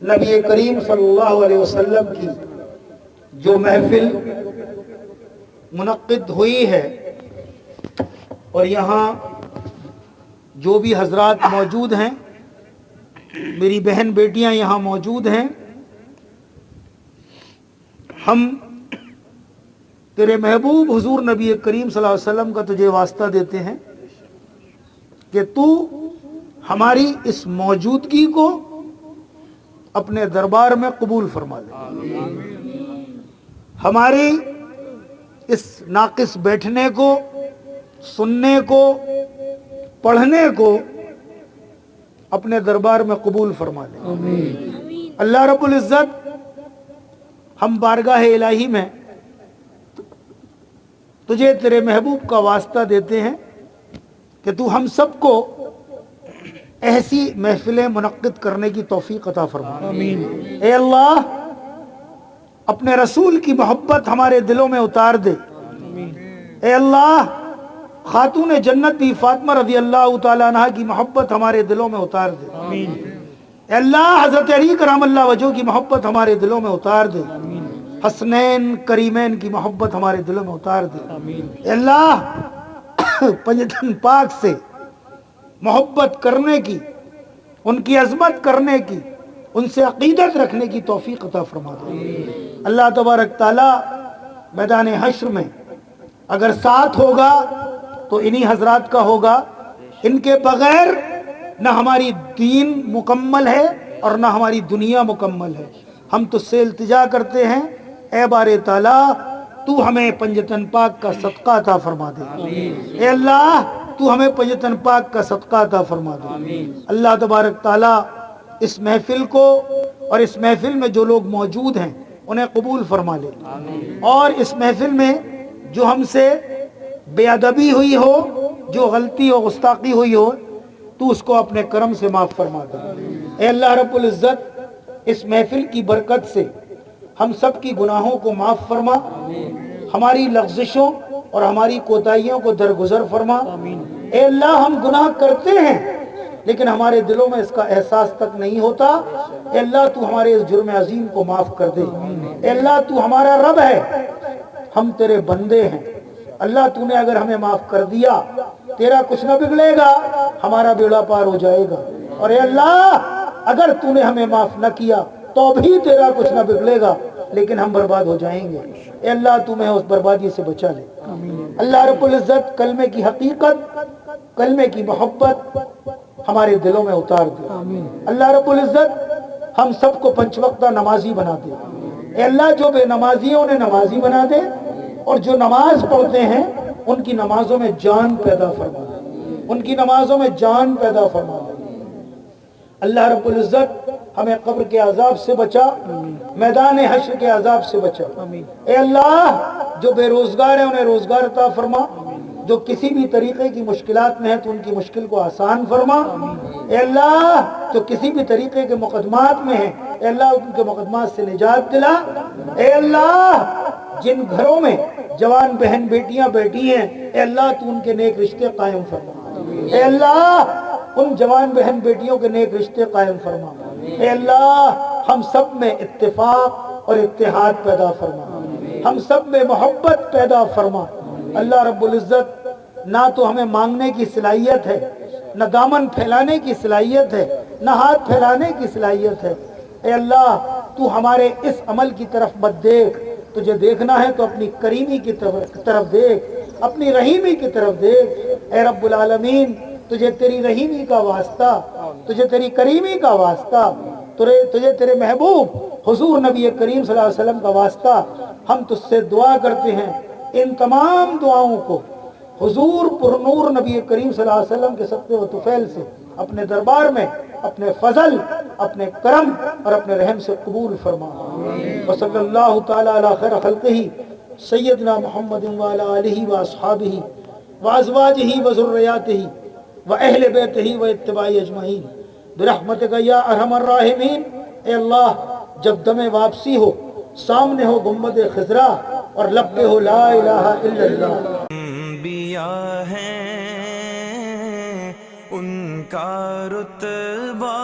نبی کریم صلی اللہ علیہ وسلم کی جو محفل منعقد ہوئی ہے اور یہاں جو بھی حضرات موجود ہیں، میری بہن بیٹیاں یہاں موجود ہیں، ہم تیرے محبوب حضور نبی کریم صلی اللہ علیہ وسلم کا تجھے واسطہ دیتے ہیں کہ تو ہماری اس موجودگی کو اپنے دربار میں قبول فرما لے، ہماری اس ناقص بیٹھنے کو، سننے کو، پڑھنے کو اپنے دربار میں قبول فرما لے۔ اللہ رب العزت، ہم بارگاہ الہی میں تجھے تیرے محبوب کا واسطہ دیتے ہیں کہ تو ہم سب کو ایسی محفلیں منعقد کرنے کی توفیق عطا فرما۔ اے اللہ، اپنے رسول کی محبت ہمارے دلوں میں اتار دے۔ اے اللہ، خاتون جنت بھی فاطمہ رضی اللہ تعالیٰ عنہ کی محبت ہمارے دلوں میں اتار دے۔ اے اللہ، حضرت علی کرام اللہ وجہ کی محبت ہمارے دلوں میں اتار دے۔ حسنین کریمین کی محبت ہمارے دلوں میں اتار دے۔ اے اللہ، پنجتن پاک سے محبت کرنے کی، ان کی عظمت کرنے کی، ان سے عقیدت رکھنے کی توفیق عطا فرما دے۔ اللہ تبارک تعالی میدان حشر میں اگر ساتھ ہوگا تو انہی حضرات کا ہوگا، ان کے بغیر نہ ہماری دین مکمل ہے اور نہ ہماری دنیا مکمل ہے۔ ہم تجھ سے التجا کرتے ہیں، اے بار تعالی، تو ہمیں پنجتن پاک کا صدقہ عطا فرما دے۔ اے اللہ، تو ہمیں پنجتن پاک کا صدقہ عطا فرما دے۔ اللہ تبارک تعالی اس محفل کو اور اس محفل میں جو لوگ موجود ہیں انہیں قبول فرما لے، اور اس محفل میں جو ہم سے بے ادبی ہوئی ہو، جو غلطی و گستاخی ہوئی ہو، تو اس کو اپنے کرم سے معاف فرما دے۔ اے اللہ رب العزت، اس محفل کی برکت سے ہم سب کی گناہوں کو معاف فرما، ہماری لغزشوں اور ہماری کوتاہیوں کو درگزر فرما۔ اے اللہ، ہم گناہ کرتے ہیں لیکن ہمارے دلوں میں اس کا احساس تک نہیں ہوتا۔ اے اللہ، تو ہمارے اس جرم عظیم کو معاف کر دے۔ اے اللہ، تو ہمارا رب ہے، ہم تیرے بندے ہیں۔ اللہ، تو نے اگر ہمیں معاف کر دیا، تیرا کچھ نہ بگڑے گا، ہمارا بیڑا پار ہو جائے گا۔ اور اے اللہ، اگر تو نے ہمیں معاف نہ کیا تو بھی تیرا کچھ نہ بگڑے گا، لیکن ہم برباد ہو جائیں گے۔ اے اللہ، تو ہمیں اس بربادی سے بچا لے۔ اللہ رب العزت، کلمے کی حقیقت، کلمے کی محبت ہمارے دلوں میں اتار دے۔ اللہ رب العزت، ہم سب کو پنچ وقتہ نمازی بنا دے۔ اے اللہ، جو بے نمازی انہیں نمازی بنا دے، اور جو نماز پڑھتے ہیں ان کی نمازوں میں جان پیدا فرما دے، ان کی نمازوں میں جان پیدا فرما دے۔ اللہ رب العزت، ہمیں قبر کے عذاب سے بچا، میدان حشر کے عذاب سے بچا۔ اے اللہ، جو بے روزگار ہیں انہیں روزگار عطا فرما، جو کسی بھی طریقے کی مشکلات میں ہیں تو ان کی مشکل کو آسان فرما۔ اے اللہ، جو کسی بھی طریقے کے مقدمات میں ہیں، اے اللہ، ان کے مقدمات سے نجات دلا۔ اے اللہ، جن گھروں میں جوان بہن بیٹیاں بیٹھی ہیں، اے اللہ، تو ان کے نیک رشتے قائم فرما۔ اے اللہ، ان جوان بہن بیٹیوں کے نیک رشتے قائم فرما۔ اے اللہ، ہم سب میں اتفاق اور اتحاد پیدا فرما، ہم سب میں محبت پیدا فرما۔ اللہ رب العزت، نہ تو ہمیں مانگنے کی صلاحیت ہے، نہ دامن پھیلانے کی صلاحیت ہے، نہ ہاتھ پھیلانے کی صلاحیت ہے۔ اے اللہ، تو ہمارے اس عمل کی طرف مت دیکھ، تجھے دیکھنا ہے تو اپنی کریمی کی طرف دیکھ، اپنی رحیمی کی طرف دیکھ۔ اے رب العالمین، تجھے تیری رحیمی کا واسطہ، تجھے تیری کریمی کا واسطہ، تجھے تیرے محبوب حضور نبی کریم صلی اللہ علیہ وسلم کا واسطہ، ہم تجھ سے دعا کرتے ہیں ان تمام دعاؤں کو حضور پر نور نبی کریم صلی اللہ علیہ وسلم کے صدقے و طفیل سے اپنے دربار میں اپنے فضل، اپنے کرم اور اپنے رحم سے قبول فرما۔ وصلی اللہ تعالی علی خیر خلقہ سیدنا محمد وعلی آلہ واصحابہ وازواجہ وذریاتہ واہل بیتہ واتباعہ اجمعین برحمتک یا ارحم الراحمین۔ اے اللہ، جب دم واپسی ہو، سامنے ہو گنبد خضرا اور لب پہ ہو لا الہ الا اللہ۔ انبیاء ہیں ان کا رتبہ